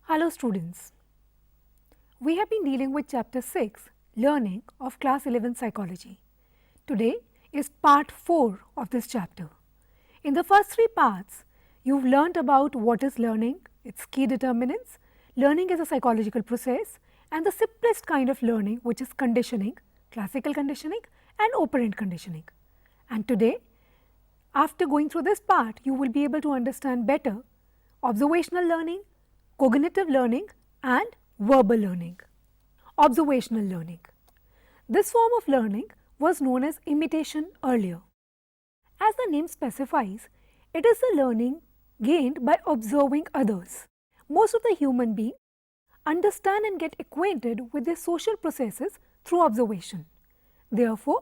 Hello students, we have been dealing with chapter 6, Learning of class 11 Psychology. Today is part 4 of this chapter. In the first 3 parts, you've learnt about what is learning, its key determinants, learning is a psychological process, and the simplest kind of learning, which is conditioning, classical conditioning and operant conditioning. And today, after going through this part, you will be able to understand better observational learning, cognitive learning and verbal learning. Observational learning. This form of learning was known as imitation earlier. As the name specifies, it is the learning gained by observing others. Most of the human beings understand and get acquainted with their social processes through observation. Therefore,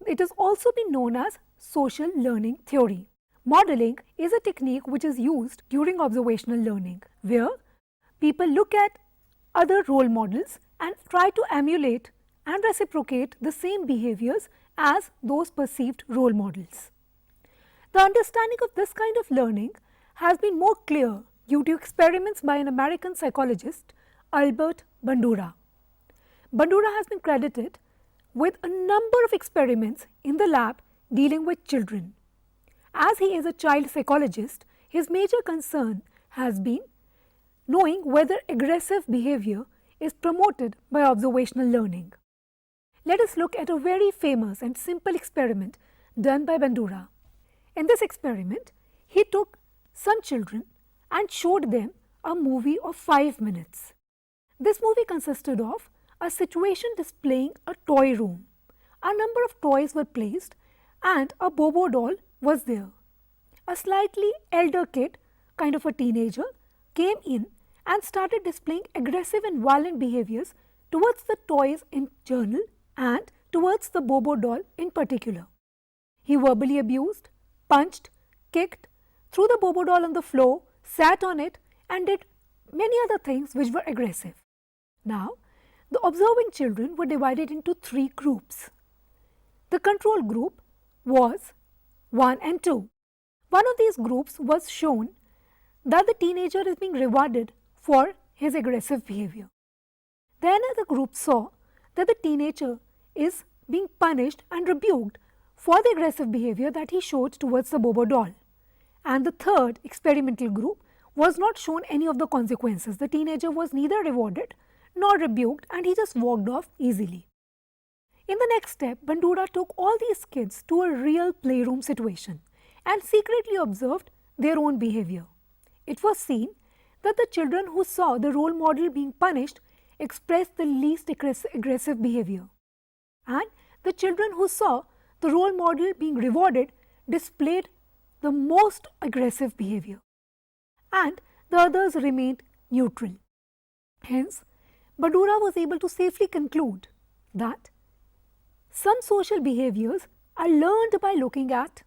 it has also been known as social learning theory. Modeling is a technique which is used during observational learning, where people look at other role models and try to emulate and reciprocate the same behaviors as those perceived role models. The understanding of this kind of learning has been more clear due to experiments by an American psychologist, Albert Bandura. Bandura has been credited with a number of experiments in the lab dealing with children. As he is a child psychologist, his major concern has been knowing whether aggressive behavior is promoted by observational learning. Let us look at a very famous and simple experiment done by Bandura. In this experiment, he took some children and showed them a movie of 5 minutes. This movie consisted of a situation displaying a toy room. A number of toys were placed and a Bobo doll was there. A slightly elder kid, kind of a teenager, came in and started displaying aggressive and violent behaviors towards the toys in general and towards the Bobo doll in particular. He verbally abused, punched, kicked, threw the Bobo doll on the floor, sat on it and did many other things which were aggressive. Now, the observing children were divided into 3 groups. The control group was 1 and 2. One of these groups was shown that the teenager is being rewarded for his aggressive behavior. The another group saw that the teenager is being punished and rebuked for the aggressive behavior that he showed towards the Bobo doll. And the third experimental group was not shown any of the consequences. The teenager was neither rewarded nor rebuked and he just walked off easily. In the next step, Bandura took all these kids to a real playroom situation and secretly observed their own behavior. It was seen that the children who saw the role model being punished expressed the least aggressive behavior, and the children who saw the role model being rewarded displayed the most aggressive behavior, and the others remained neutral. Hence, Bandura was able to safely conclude that some social behaviors are learned by looking at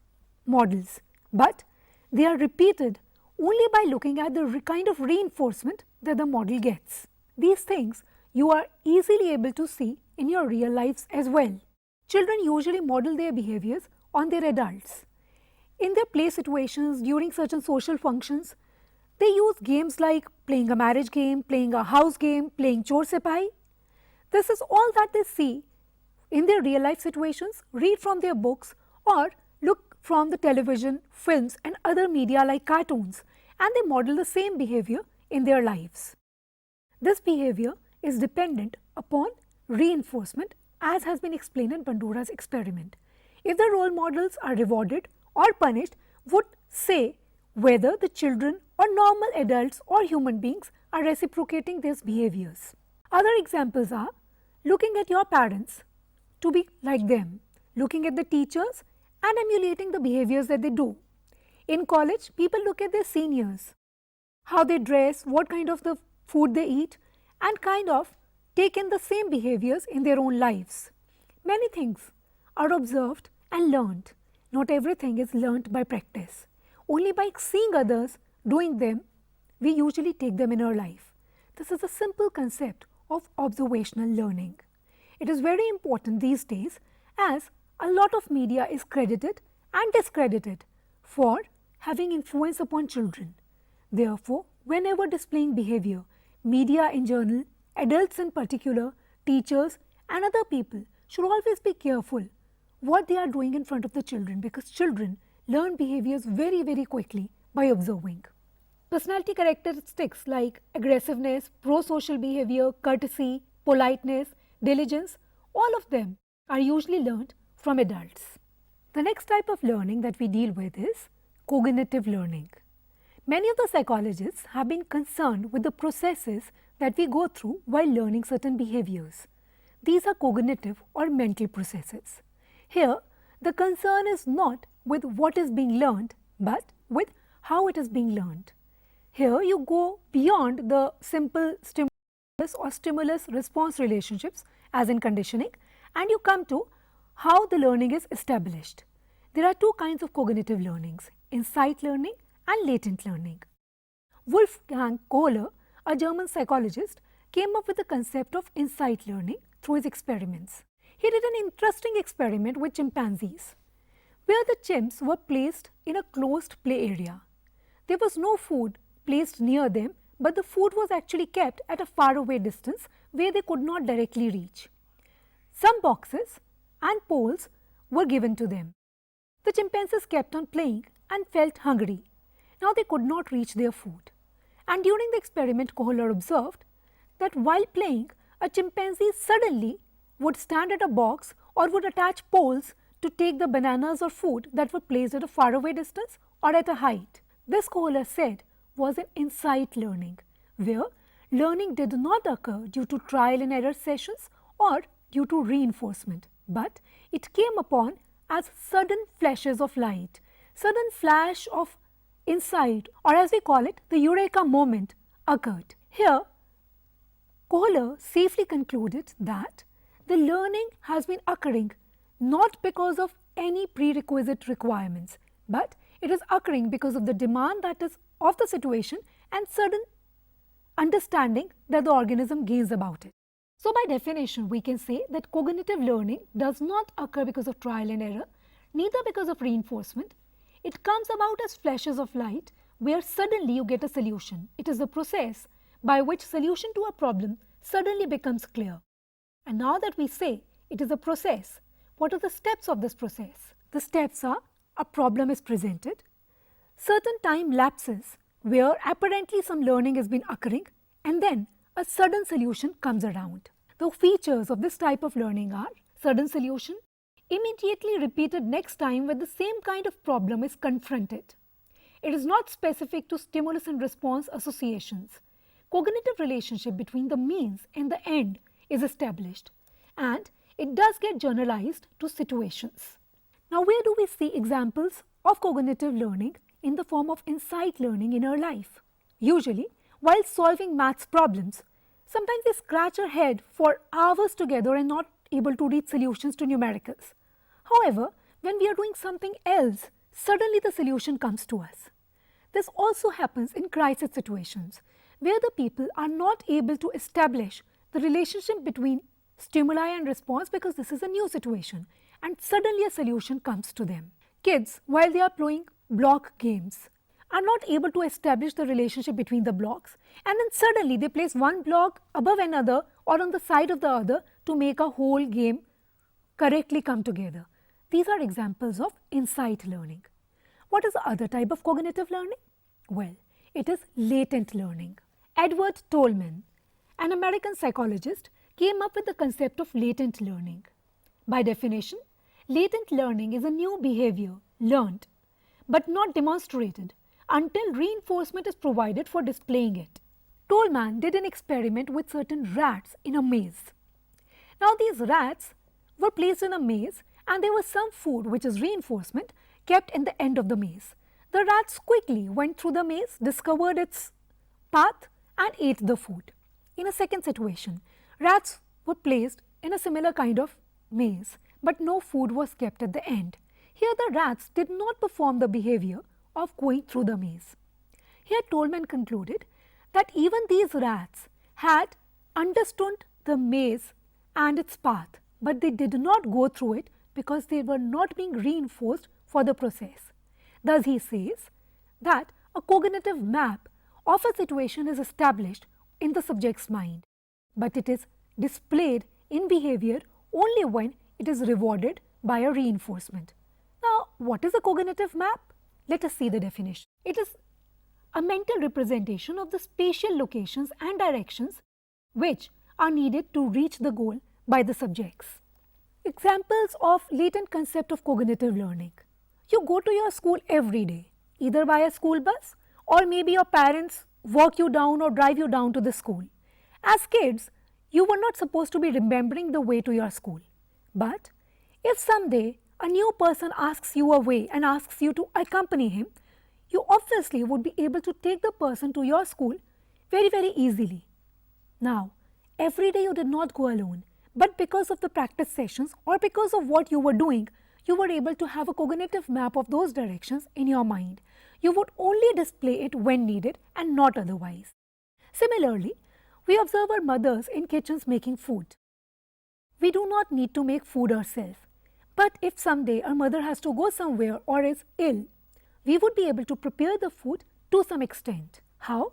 models, but they are repeated only by looking at the kind of reinforcement that the model gets. These things you are easily able to see in your real lives as well. Children usually model their behaviors on their adults. In their play situations, during certain social functions, they use games like playing a marriage game, playing a house game, playing chor sipahi. This is all that they see in their real life situations, read from their books or look from the television, films and other media like cartoons, and they model the same behavior in their lives. This behavior is dependent upon reinforcement, as has been explained in Bandura's experiment. If the role models are rewarded or punished, would say whether the children or normal adults or human beings are reciprocating these behaviors. Other examples are looking at your parents to be like them, looking at the teachers and emulating the behaviors that they do. In college, people look at their seniors, how they dress, what kind of the food they eat, and kind of take in the same behaviors in their own lives. Many things are observed and learned. Not everything is learnt by practice. Only by seeing others doing them, we usually take them in our life. This is a simple concept of observational learning. It is very important these days as a lot of media is credited and discredited for having influence upon children. Therefore, whenever displaying behavior, media in general, adults in particular, teachers and other people should always be careful what they are doing in front of the children, because children learn behaviors very quickly by observing. Personality characteristics like aggressiveness, pro-social behavior, courtesy, politeness, diligence, all of them are usually learned from adults. The next type of learning that we deal with is cognitive learning. Many of the psychologists have been concerned with the processes that we go through while learning certain behaviors. These are cognitive or mental processes. Here, the concern is not with what is being learned, but with how it is being learned. Here, you go beyond the simple stimulus or stimulus response relationships as in conditioning, and you come to how the learning is established. There are two kinds of cognitive learnings, insight learning and latent learning. Wolfgang Kohler, a German psychologist, came up with the concept of insight learning through his experiments. He did an interesting experiment with chimpanzees, where the chimps were placed in a closed play area. There was no food placed near them, but the food was actually kept at a faraway distance where they could not directly reach. Some boxes and poles were given to them. The chimpanzees kept on playing and felt hungry. Now they could not reach their food. And during the experiment, Kohler observed that while playing, a chimpanzee suddenly would stand at a box or would attach poles to take the bananas or food that were placed at a faraway distance or at a height. This, Kohler said, was an insight learning, where learning did not occur due to trial and error sessions or due to reinforcement, but it came upon as sudden flashes of light, sudden flash of insight, or as we call it, the eureka moment occurred. Here, Kohler safely concluded that the learning has been occurring not because of any prerequisite requirements, but it is occurring because of the demand that is of the situation and sudden understanding that the organism gains about it. So, by definition, we can say that cognitive learning does not occur because of trial and error, neither because of reinforcement. It comes about as flashes of light where suddenly you get a solution. It is a process by which solution to a problem suddenly becomes clear. And now that we say it is a process, what are the steps of this process? The steps are: a problem is presented, certain time lapses where apparently some learning has been occurring, and then a sudden solution comes around. The features of this type of learning are sudden solution, immediately repeated next time when the same kind of problem is confronted. It is not specific to stimulus and response associations. Cognitive relationship between the means and the end is established, and it does get generalized to situations. Now, where do we see examples of cognitive learning in the form of insight learning in our life? Usually, while solving maths problems, sometimes we scratch our head for hours together and not able to reach solutions to numericals. However, when we are doing something else, suddenly the solution comes to us. This also happens in crisis situations, where the people are not able to establish the relationship between stimuli and response because this is a new situation, and suddenly a solution comes to them. Kids, while they are playing block games, are not able to establish the relationship between the blocks, and then suddenly they place one block above another or on the side of the other to make a whole game correctly come together. These are examples of insight learning. What is the other type of cognitive learning? Well, it is latent learning. Edward Tolman, an American psychologist, came up with the concept of latent learning. By definition, latent learning is a new behavior learned but not demonstrated until reinforcement is provided for displaying it. Tolman did an experiment with certain rats in a maze. Now, these rats were placed in a maze and there was some food, which is reinforcement, kept in the end of the maze. The rats quickly went through the maze, discovered its path and ate the food. In a second situation, rats were placed in a similar kind of maze, but no food was kept at the end. Here the rats did not perform the behavior of going through the maze. Here Tolman concluded that even these rats had understood the maze and its path, but they did not go through it because they were not being reinforced for the process. Thus, he says that a cognitive map of a situation is established in the subject's mind, but it is displayed in behavior only when it is rewarded by a reinforcement. Now, what is a cognitive map? Let us see the definition. It is a mental representation of the spatial locations and directions which are needed to reach the goal by the subjects. Examples of latent concept of cognitive learning. You go to your school every day, either by a school bus or maybe your parents walk you down or drive you down to the school. As kids, you were not supposed to be remembering the way to your school. But if someday a new person asks you a way and asks you to accompany him, you obviously would be able to take the person to your school very easily. Now, every day you did not go alone, but because of the practice sessions or because of what you were doing, you were able to have a cognitive map of those directions in your mind. You would only display it when needed and not otherwise. Similarly, we observe our mothers in kitchens making food. We do not need to make food ourselves, but if someday our mother has to go somewhere or is ill, we would be able to prepare the food to some extent. How?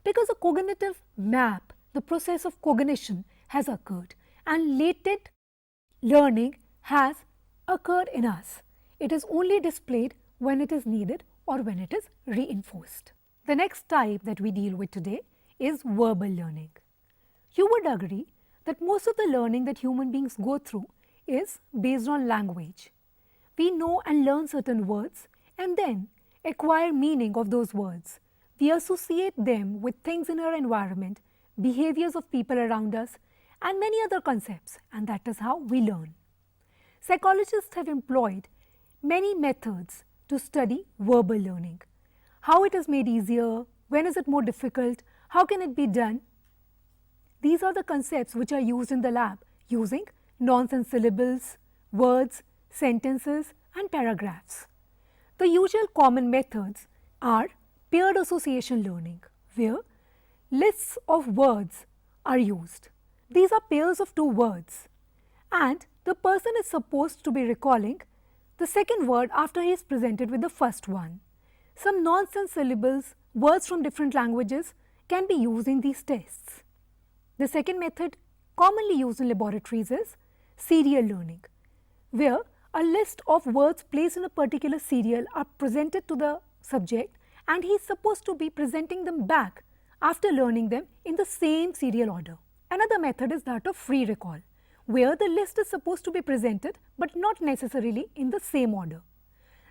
Because a cognitive map, the process of cognition has occurred and latent learning has occurred in us. It is only displayed when it is needed or when it is reinforced. The next type that we deal with today is verbal learning. You would agree that most of the learning that human beings go through is based on language. We know and learn certain words and then acquire meaning of those words. We associate them with things in our environment, behaviors of people around us, and many other concepts, and that is how we learn. Psychologists have employed many methods to study verbal learning. How it is made easier, when is it more difficult, how can it be done? These are the concepts which are used in the lab using nonsense syllables, words, sentences, and paragraphs. The usual common methods are paired association learning, where lists of words are used. These are pairs of two words, and the person is supposed to be recalling the second word after he is presented with the first one. Some nonsense syllables, words from different languages can be used in these tests. The second method commonly used in laboratories is serial learning, where a list of words placed in a particular serial are presented to the subject and he is supposed to be presenting them back after learning them in the same serial order. Another method is that of free recall, where the list is supposed to be presented but not necessarily in the same order.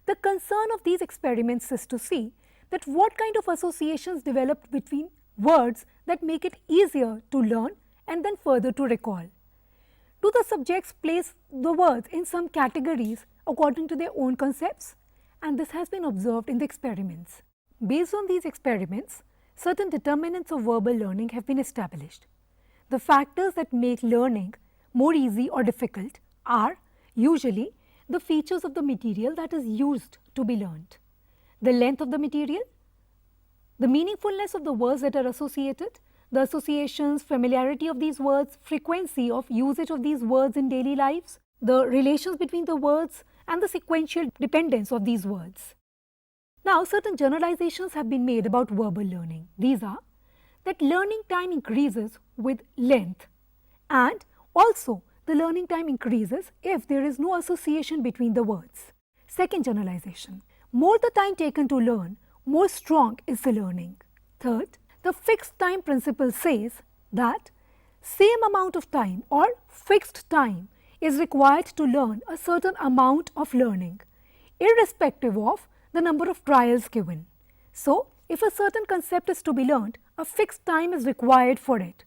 The concern of these experiments is to see that what kind of associations developed between words that make it easier to learn and then further to recall. Do the subjects place the words in some categories according to their own concepts? And this has been observed in the experiments. Based on these experiments, certain determinants of verbal learning have been established. The factors that make learning more easy or difficult are usually the features of the material that is used to be learned, the length of the material, the meaningfulness of the words that are associated, the associations, familiarity of these words, frequency of usage of these words in daily lives, the relations between the words and the sequential dependence of these words. Now, certain generalizations have been made about verbal learning. These are that learning time increases with length, and also the learning time increases if there is no association between the words. Second generalization, more the time taken to learn, more strong is the learning. Third, the fixed time principle says that same amount of time or fixed time is required to learn a certain amount of learning, irrespective of the number of trials given. So, if a certain concept is to be learned, a fixed time is required for it.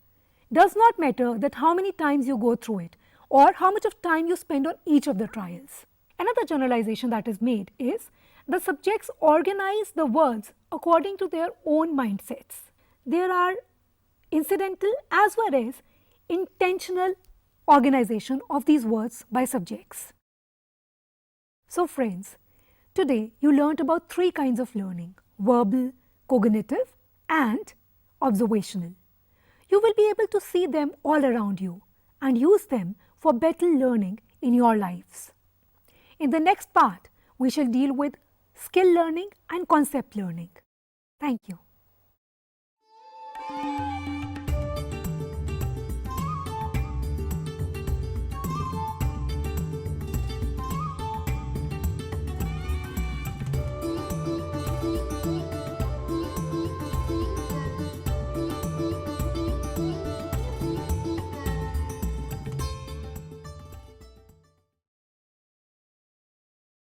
Does not matter that how many times you go through it or how much of time you spend on each of the trials. Another generalization that is made is the subjects organize the words according to their own mindsets. There are incidental as well as intentional organization of these words by subjects. So friends, today you learnt about three kinds of learning: verbal, cognitive and observational. You will be able to see them all around you, and use them for better learning in your lives. In the next part, we shall deal with skill learning and concept learning. Thank you.